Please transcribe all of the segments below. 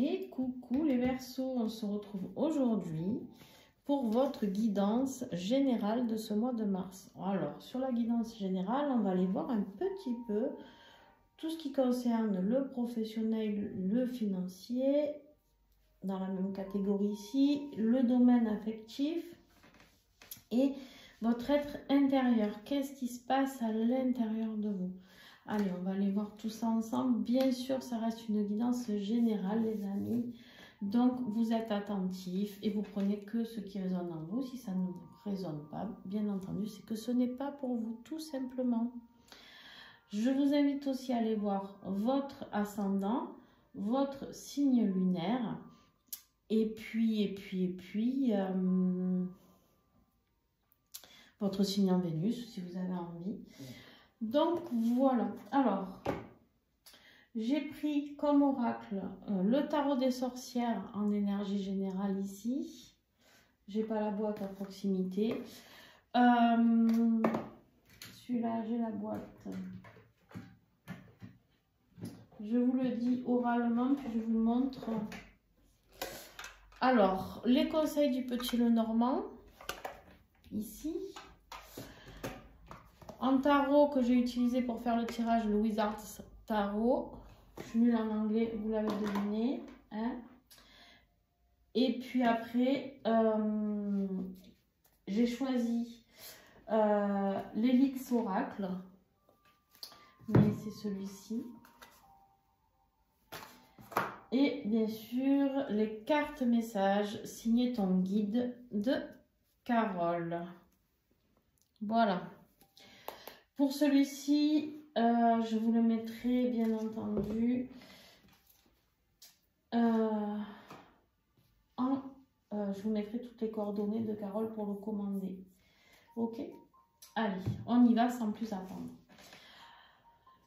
Et coucou les Verseaux, on se retrouve aujourd'hui pour votre guidance générale de ce mois de mars. Alors, sur la guidance générale, on va aller voir un petit peu tout ce qui concerne le professionnel, le financier, dans la même catégorie ici, le domaine affectif et votre être intérieur. Qu'est-ce qui se passe à l'intérieur de vous? Allez, on va aller voir tout ça ensemble. Bien sûr, ça reste une guidance générale, les amis. Donc, vous êtes attentifs et vous prenez que ce qui résonne en vous. Si ça ne vous résonne pas, bien entendu, c'est que ce n'est pas pour vous, tout simplement. Je vous invite aussi à aller voir votre ascendant, votre signe lunaire, et puis votre signe en Vénus, si vous avez envie. Donc voilà, alors j'ai pris comme oracle le tarot des sorcières en énergie générale ici. J'ai pas la boîte à proximité. Celui-là, j'ai la boîte. Je vous le dis oralement, puis je vous montre. Alors, les conseils du petit Lenormand, ici. En tarot que j'ai utilisé pour faire le tirage, le Wizard's Tarot. Je suis nulle en anglais, vous l'avez deviné. Hein. Et puis après, j'ai choisi l'Helix Oracle. Mais c'est celui-ci. Et bien sûr, les cartes messages signées ton guide de Carole. Voilà. Pour celui-ci, je vous le mettrai bien entendu je vous mettrai toutes les coordonnées de Carole pour le commander. Ok? Allez, on y va sans plus attendre.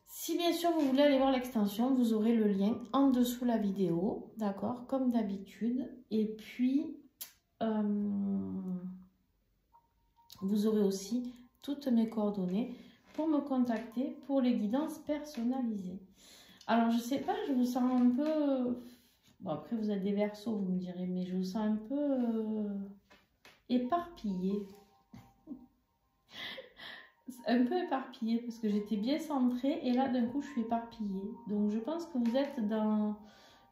Si bien sûr vous voulez aller voir l'extension, vous aurez le lien en dessous la vidéo, d'accord? Comme d'habitude. Et puis, vous aurez aussi toutes mes coordonnées pour me contacter pour les guidances personnalisées. Alors, je sais pas, je vous sens un peu... Bon, après, vous êtes des Verseaux, vous me direz, mais je vous sens un peu éparpillée. Un peu éparpillée, parce que j'étais bien centrée, et là, d'un coup, je suis éparpillée. Donc, je pense que vous êtes dans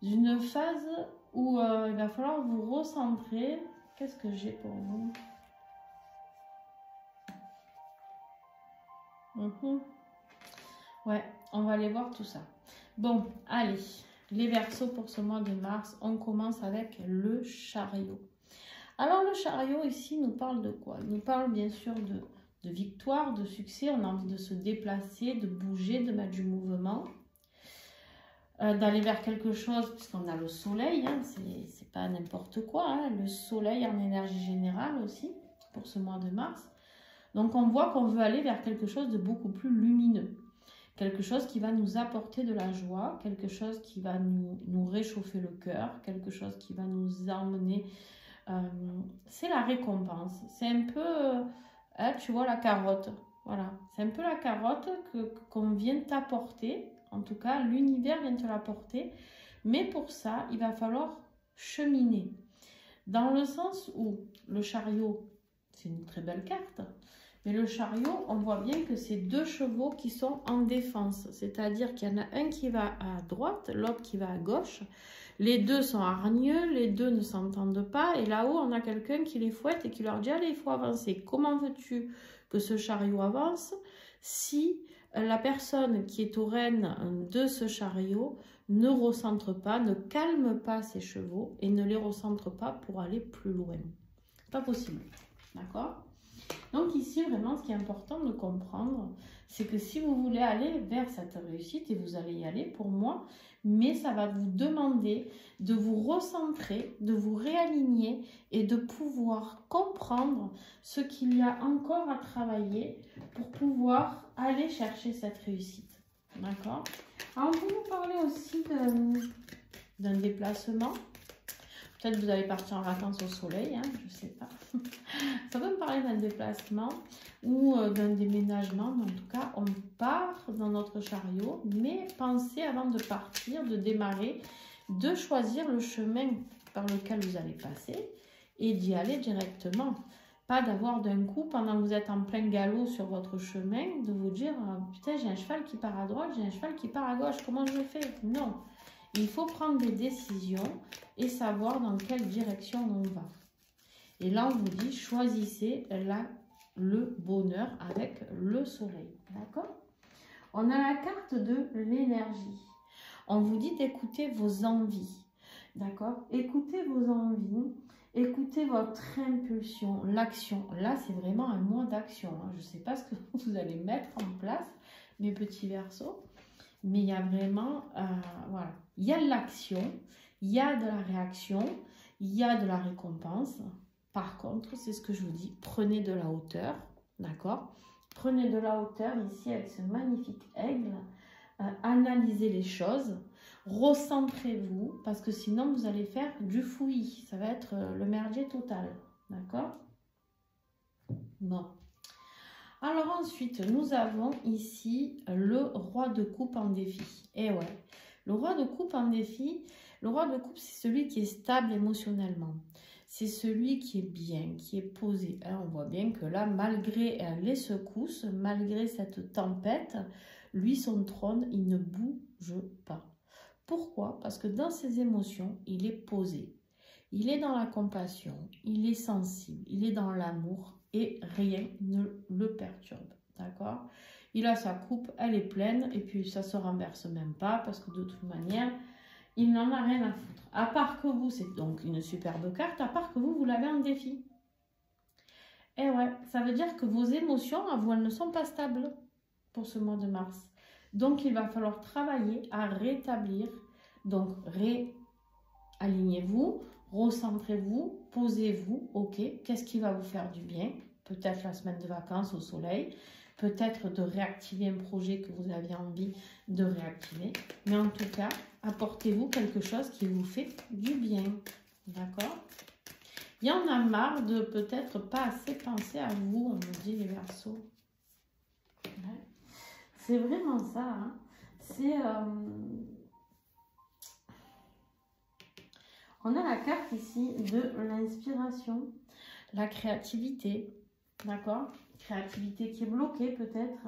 une phase où il va falloir vous recentrer. Qu'est-ce que j'ai pour vous? Ouais, on va aller voir tout ça. Bon, allez, les Verseaux pour ce mois de mars, on commence avec le chariot. Alors, le chariot, ici, nous parle de quoi? Il nous parle bien sûr de victoire, de succès. On a envie de se déplacer, de bouger, de mettre du mouvement, d'aller vers quelque chose, puisqu'on a le soleil, hein, c'est pas n'importe quoi, hein, le soleil en énergie générale aussi, pour ce mois de mars. Donc, on voit qu'on veut aller vers quelque chose de beaucoup plus lumineux. Quelque chose qui va nous apporter de la joie, quelque chose qui va nous réchauffer le cœur, quelque chose qui va nous emmener... c'est la récompense. C'est un peu, tu vois, la carotte. Voilà, c'est un peu la carotte qu'on vient t'apporter. En tout cas, l'univers vient te l'apporter. Mais pour ça, il va falloir cheminer. Dans le sens où le chariot, c'est une très belle carte. Mais le chariot, on voit bien que c'est deux chevaux qui sont en défense. C'est-à-dire qu'il y en a un qui va à droite, l'autre qui va à gauche. Les deux sont hargneux, les deux ne s'entendent pas. Et là-haut, on a quelqu'un qui les fouette et qui leur dit « Allez, il faut avancer. » Comment veux-tu que ce chariot avance si la personne qui est aux rênes de ce chariot ne recentre pas, ne calme pas ses chevaux et ne les recentre pas pour aller plus loin? Pas possible. D'accord ? Donc ici, vraiment, ce qui est important de comprendre, c'est que si vous voulez aller vers cette réussite, et vous allez y aller pour moi, mais ça va vous demander de vous recentrer, de vous réaligner et de pouvoir comprendre ce qu'il y a encore à travailler pour pouvoir aller chercher cette réussite. D'accord? Alors, je vais vous parler aussi d'un déplacement. Peut-être que vous allez partir en vacances au soleil, hein, je ne sais pas. Ça peut me parler d'un déplacement ou d'un déménagement. Mais en tout cas, on part dans notre chariot. Mais pensez avant de partir, de démarrer, de choisir le chemin par lequel vous allez passer et d'y aller directement. Pas d'avoir d'un coup, pendant que vous êtes en plein galop sur votre chemin, de vous dire « Putain, j'ai un cheval qui part à droite, j'ai un cheval qui part à gauche, comment je fais ?» Non, il faut prendre des décisions et savoir dans quelle direction on va. Et là, on vous dit « Choisissez le bonheur avec le soleil. » D'accord? On a la carte de l'énergie. On vous dit d'écouter vos envies. D'accord? Écoutez vos envies. Écoutez votre impulsion, l'action. Là, c'est vraiment un mois d'action. Hein. Je ne sais pas ce que vous allez mettre en place, mes petits Verseaux. Mais il y a vraiment, voilà. Il y a de l'action, il y a de la réaction, il y a de la récompense. Par contre, c'est ce que je vous dis, prenez de la hauteur. D'accord? Prenez de la hauteur ici avec ce magnifique aigle. Analysez les choses. Recentrez-vous, parce que sinon vous allez faire du fouillis. Ça va être le merdier total. D'accord? Bon. Alors ensuite, nous avons ici le roi de coupe en défi. Et ouais, le roi de coupe en défi, le roi de coupe, c'est celui qui est stable émotionnellement. C'est celui qui est bien, qui est posé. Alors, on voit bien que là, malgré les secousses, malgré cette tempête, lui, son trône, il ne bouge pas. Pourquoi? Parce que dans ses émotions, il est posé. Il est dans la compassion, il est sensible, il est dans l'amour et rien ne le perturbe. D'accord? Il a sa coupe, elle est pleine et puis ça ne se renverse même pas parce que de toute manière, il n'en a rien à foutre. À part que vous, c'est donc une superbe carte, à part que vous l'avez en défi. Et ouais, ça veut dire que vos émotions, à vous, elles ne sont pas stables pour ce mois de mars. Donc, il va falloir travailler à rétablir. Donc, réalignez-vous, recentrez-vous, posez-vous. Ok, qu'est-ce qui va vous faire du bien? Peut-être la semaine de vacances au soleil. Peut-être de réactiver un projet que vous aviez envie de réactiver. Mais en tout cas, apportez-vous quelque chose qui vous fait du bien. D'accord? Il y en a marre de peut-être pas assez penser à vous, on me dit les Verseaux. Ouais. C'est vraiment ça. Hein. C'est... On a la carte ici de l'inspiration, la créativité. D'accord? Créativité qui est bloquée peut-être.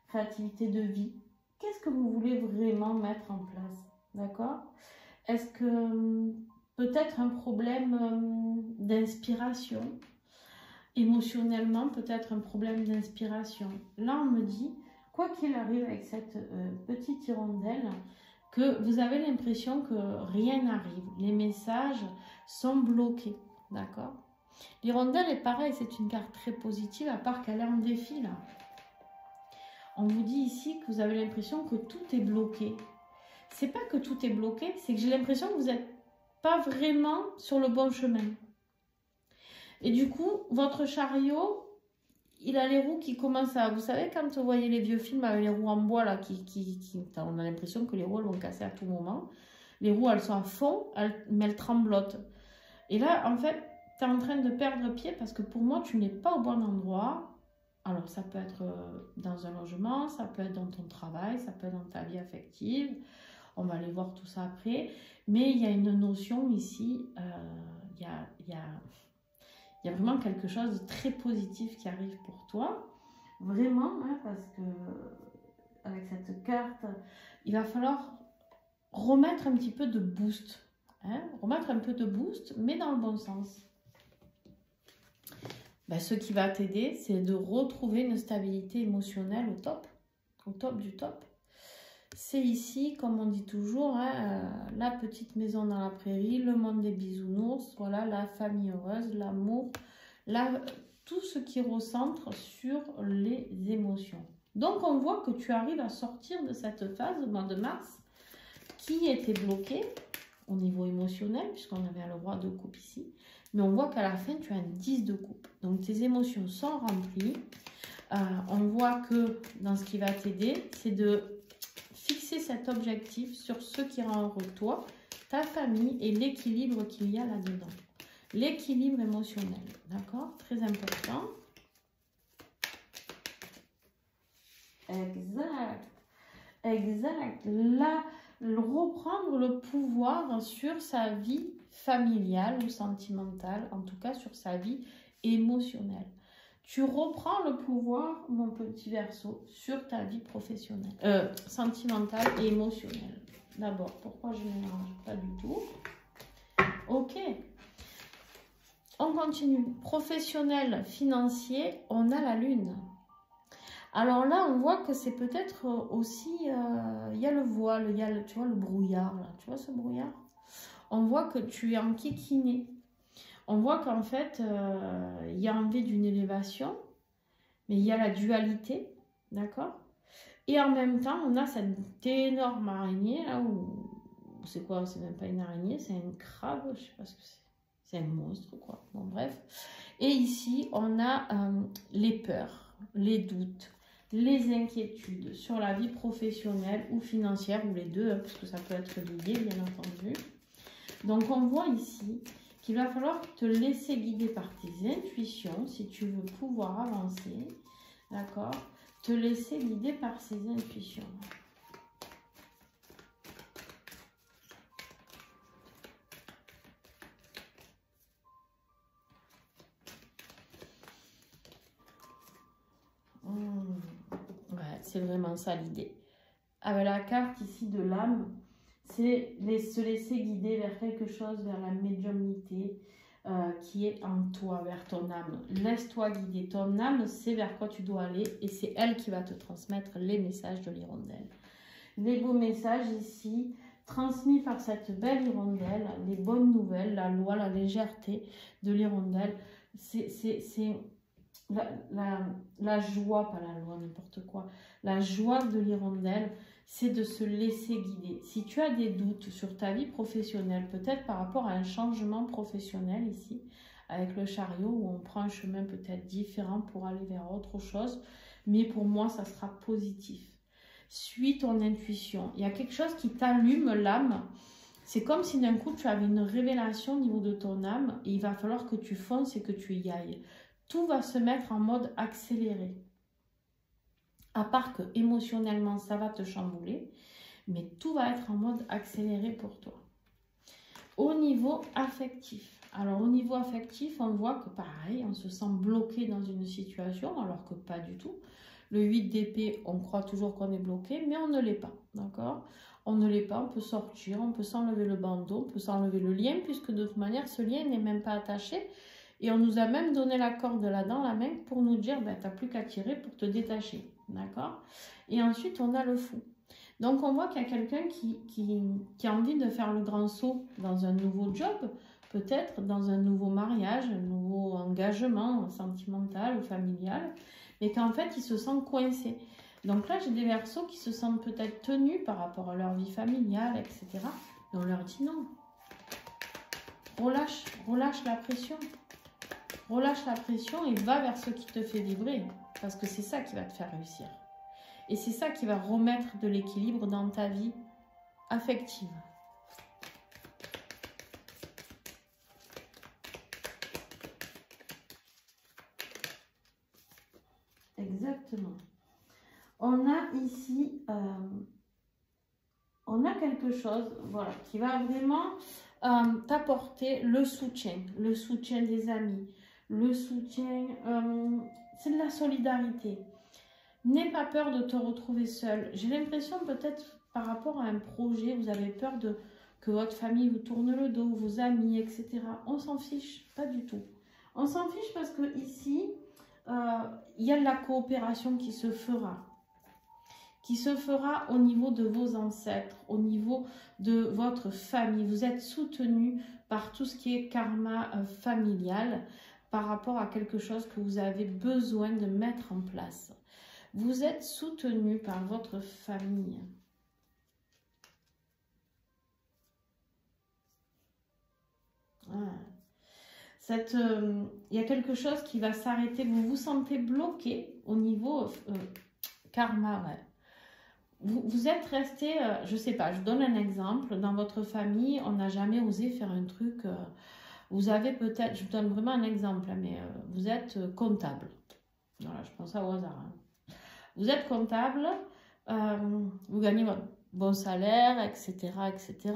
Créativité de vie. Qu'est-ce que vous voulez vraiment mettre en place? D'accord? Est-ce que peut-être un problème d'inspiration? Émotionnellement, peut-être un problème d'inspiration. Là, on me dit, quoi qu'il arrive avec cette petite hirondelle, que vous avez l'impression que rien n'arrive. Les messages sont bloqués. D'accord? L'hirondelle est pareil, c'est une carte très positive, à part qu'elle est en défi, là. On vous dit ici que vous avez l'impression que tout est bloqué. C'est pas que tout est bloqué, c'est que j'ai l'impression que vous n'êtes pas vraiment sur le bon chemin. Et du coup, votre chariot, il a les roues qui commencent à... Vous savez, quand vous voyez les vieux films avec les roues en bois, là, on a l'impression que les roues, elles vont casser à tout moment. Les roues, elles sont à fond, mais elles tremblotent. Et là, en fait, tu es en train de perdre pied parce que pour moi, tu n'es pas au bon endroit. Alors, ça peut être dans un logement, ça peut être dans ton travail, ça peut être dans ta vie affective. On va aller voir tout ça après. Mais il y a une notion ici, il y a vraiment quelque chose de très positif qui arrive pour toi. Vraiment, hein, parce que avec cette carte, il va falloir remettre un petit peu de boost. Hein, remettre un peu de boost, mais dans le bon sens. Ben, ce qui va t'aider, c'est de retrouver une stabilité émotionnelle au top du top. C'est ici, comme on dit toujours, hein, la petite maison dans la prairie, le monde des bisounours, voilà, la famille heureuse, l'amour, tout ce qui recentre sur les émotions. Donc, on voit que tu arrives à sortir de cette phase, le mois de mars, qui était bloquée au niveau émotionnel, puisqu'on avait le roi de coupe ici. Mais on voit qu'à la fin, tu as un 10 de coupe. Donc, tes émotions sont remplies. On voit que dans ce qui va t'aider, c'est de fixer cet objectif sur ce qui rend heureux toi, ta famille et l'équilibre qu'il y a là-dedans. L'équilibre émotionnel. D'accord? Très important. Exact. Exact. Là, reprendre le pouvoir sur sa vie familiale ou sentimentale, en tout cas sur sa vie émotionnelle. Tu reprends le pouvoir, mon petit Verseau, sur ta vie professionnelle, sentimentale et émotionnelle. D'abord, pourquoi je mélange? Pas du tout. Ok. On continue. Professionnel, financier, on a la lune. Alors là, on voit que c'est peut-être aussi, il y a le voile, il y a le, tu vois, le brouillard, là. Tu vois ce brouillard? On voit que tu es enquiquiné. On voit qu'en fait, il y a envie d'une élévation, mais il y a la dualité, d'accord? Et en même temps, on a cette énorme araignée, là, où, c'est quoi? C'est même pas une araignée, c'est un crabe, je sais pas ce que c'est. C'est un monstre, quoi. Bon, bref. Et ici, on a les peurs, les doutes, les inquiétudes sur la vie professionnelle ou financière, ou les deux, hein, parce que ça peut être lié, bien entendu. Donc, on voit ici qu'il va falloir te laisser guider par tes intuitions si tu veux pouvoir avancer, d'accord? Te laisser guider par ces intuitions. Ouais, c'est vraiment ça l'idée. Avec la carte ici de l'âme, c'est se laisser guider vers quelque chose, vers la médiumnité qui est en toi, vers ton âme. Laisse-toi guider. Ton âme, c'est vers quoi tu dois aller et c'est elle qui va te transmettre les messages de l'hirondelle. Les beaux messages ici, transmis par cette belle hirondelle, les bonnes nouvelles, la loi, la légèreté de l'hirondelle, c'est la joie, pas la loi, n'importe quoi. La joie de l'hirondelle, c'est de se laisser guider. Si tu as des doutes sur ta vie professionnelle, peut-être par rapport à un changement professionnel ici, avec le chariot, où on prend un chemin peut-être différent pour aller vers autre chose, mais pour moi, ça sera positif. Suis ton intuition. Il y a quelque chose qui t'allume l'âme. C'est comme si d'un coup, tu avais une révélation au niveau de ton âme et il va falloir que tu fonces et que tu y ailles. Tout va se mettre en mode accéléré. À part que émotionnellement, ça va te chambouler, mais tout va être en mode accéléré pour toi. Au niveau affectif. Alors, au niveau affectif, on voit que pareil, on se sent bloqué dans une situation, alors que pas du tout. Le 8 d'épée, on croit toujours qu'on est bloqué, mais on ne l'est pas, d'accord? On ne l'est pas, on peut sortir, on peut s'enlever le bandeau, on peut s'enlever le lien, puisque de toute manière, ce lien n'est même pas attaché. Et on nous a même donné la corde là dans la main pour nous dire, ben, tu n'as plus qu'à tirer pour te détacher. D'accord? Et ensuite, on a le fou. Donc, on voit qu'il y a quelqu'un qui a envie de faire le grand saut dans un nouveau job, peut-être dans un nouveau mariage, un nouveau engagement sentimental ou familial, mais qu'en fait, il se sent coincé. Donc là, j'ai des Verseaux qui se sentent peut-être tenus par rapport à leur vie familiale, etc. Et on leur dit non. Relâche la pression. Relâche la pression et va vers ce qui te fait vibrer. Parce que c'est ça qui va te faire réussir. Et c'est ça qui va remettre de l'équilibre dans ta vie affective. Exactement. On a ici, on a quelque chose, voilà, qui va vraiment t'apporter le soutien des amis, le soutien, c'est de la solidarité. N'aie pas peur de te retrouver seul. J'ai l'impression peut-être par rapport à un projet, vous avez peur que votre famille vous tourne le dos, vos amis, etc. On s'en fiche, pas du tout. On s'en fiche parce que ici, il y a de la coopération qui se fera au niveau de vos ancêtres, au niveau de votre famille. Vous êtes soutenu par tout ce qui est karma familial par rapport à quelque chose que vous avez besoin de mettre en place. Vous êtes soutenu par votre famille. Voilà. Il y a quelque chose qui va s'arrêter. Vous vous sentez bloqué au niveau karma. Ouais. Vous êtes resté, je ne sais pas, je vous donne un exemple. Dans votre famille, on n'a jamais osé faire un truc. Vous avez peut-être, je vous donne vraiment un exemple, mais vous êtes comptable. Voilà, je prends ça au hasard. Hein. Vous êtes comptable, vous gagnez bon salaire, etc. etc.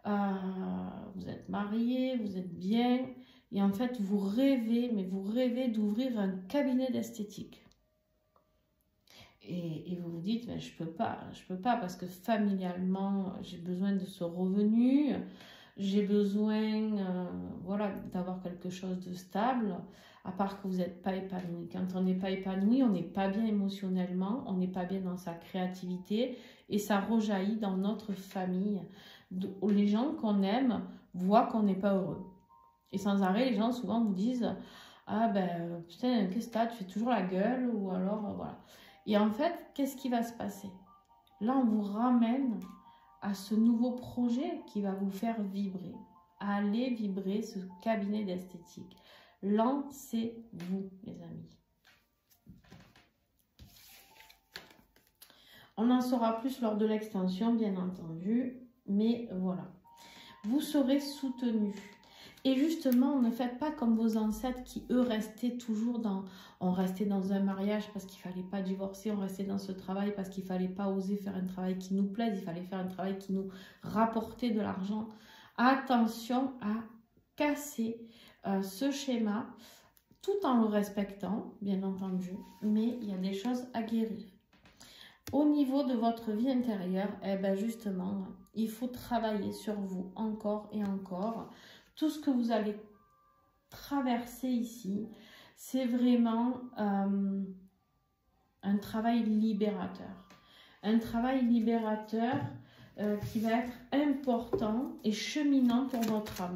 Vous êtes marié, vous êtes bien. Et en fait, vous rêvez, mais vous rêvez d'ouvrir un cabinet d'esthétique. Et vous vous dites, mais je peux pas parce que familialement, j'ai besoin de ce revenu, j'ai besoin voilà, d'avoir quelque chose de stable, à part que vous n'êtes pas épanoui. Quand on n'est pas épanoui, on n'est pas bien émotionnellement, on n'est pas bien dans sa créativité et ça rejaillit dans notre famille. Les gens qu'on aime voient qu'on n'est pas heureux. Et sans arrêt, les gens souvent vous disent, ah ben putain, qu'est-ce que t'as, tu fais toujours la gueule, ou alors voilà. Et en fait, qu'est-ce qui va se passer? Là, on vous ramène à ce nouveau projet qui va vous faire vibrer. Allez vibrer ce cabinet d'esthétique. Lancez-vous, les amis. On en saura plus lors de l'extension, bien entendu. Mais voilà. Vous serez soutenu. Et justement, ne faites pas comme vos ancêtres qui, eux, restaient toujours dans... On restait dans un mariage parce qu'il ne fallait pas divorcer, on restait dans ce travail parce qu'il ne fallait pas oser faire un travail qui nous plaise, il fallait faire un travail qui nous rapportait de l'argent. Attention à casser ce schéma tout en le respectant, bien entendu, mais il y a des choses à guérir. Au niveau de votre vie intérieure, eh ben justement, il faut travailler sur vous encore et encore. Tout ce que vous allez traverser ici, c'est vraiment un travail libérateur. Un travail libérateur qui va être important et cheminant pour votre âme.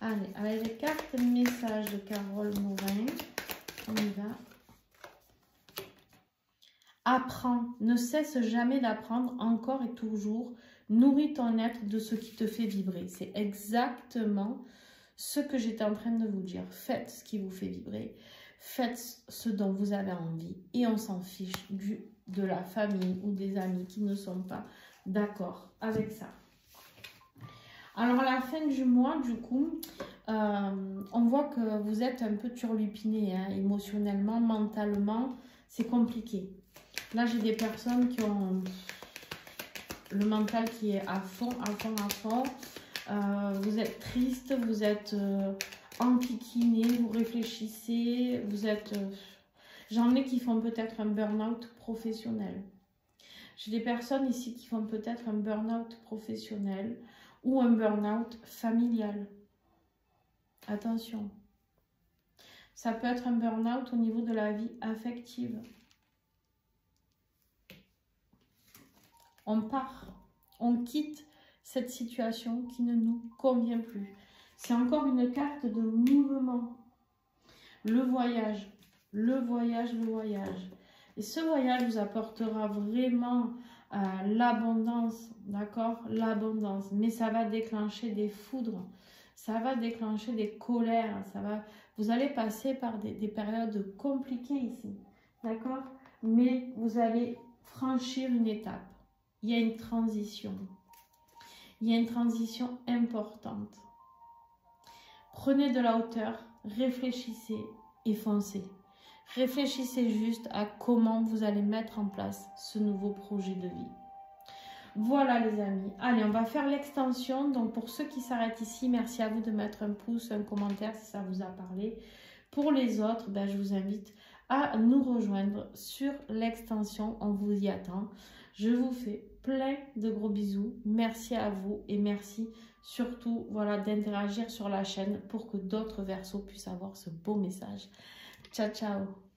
Allez, avec les cartes messages de Carole Morin, on y va. Apprends, ne cesse jamais d'apprendre encore et toujours. Nourris ton être de ce qui te fait vibrer. C'est exactement ce que j'étais en train de vous dire. Faites ce qui vous fait vibrer. Faites ce dont vous avez envie. Et on s'en fiche de la famille ou des amis qui ne sont pas d'accord avec ça. Alors à la fin du mois, du coup, on voit que vous êtes un peu turlupiné, hein, émotionnellement, mentalement. C'est compliqué. Là, j'ai des personnes qui ont le mental qui est à fond, à fond, à fond. Vous êtes triste, vous êtes enquiquiné, vous réfléchissez, vous êtes... J'en ai qui font peut-être un burn-out professionnel. J'ai des personnes ici qui font peut-être un burn-out professionnel ou un burn-out familial. Attention. Ça peut être un burn-out au niveau de la vie affective. On part, on quitte cette situation qui ne nous convient plus. C'est encore une carte de mouvement. Le voyage, le voyage, le voyage. Et ce voyage vous apportera vraiment l'abondance, d'accord? L'abondance. Mais ça va déclencher des foudres, ça va déclencher des colères, vous allez passer par des périodes compliquées ici, d'accord? Mais vous allez franchir une étape. Il y a une transition. Il y a une transition importante. Prenez de la hauteur, réfléchissez et foncez. Réfléchissez juste à comment vous allez mettre en place ce nouveau projet de vie. Voilà les amis. Allez, on va faire l'extension. Donc pour ceux qui s'arrêtent ici, merci à vous de mettre un pouce, un commentaire si ça vous a parlé. Pour les autres, ben, je vous invite à nous rejoindre sur l'extension. On vous y attend. Je vous fais plein de gros bisous. Merci à vous et merci surtout voilà, d'interagir sur la chaîne pour que d'autres Verseaux puissent avoir ce beau message. Ciao, ciao!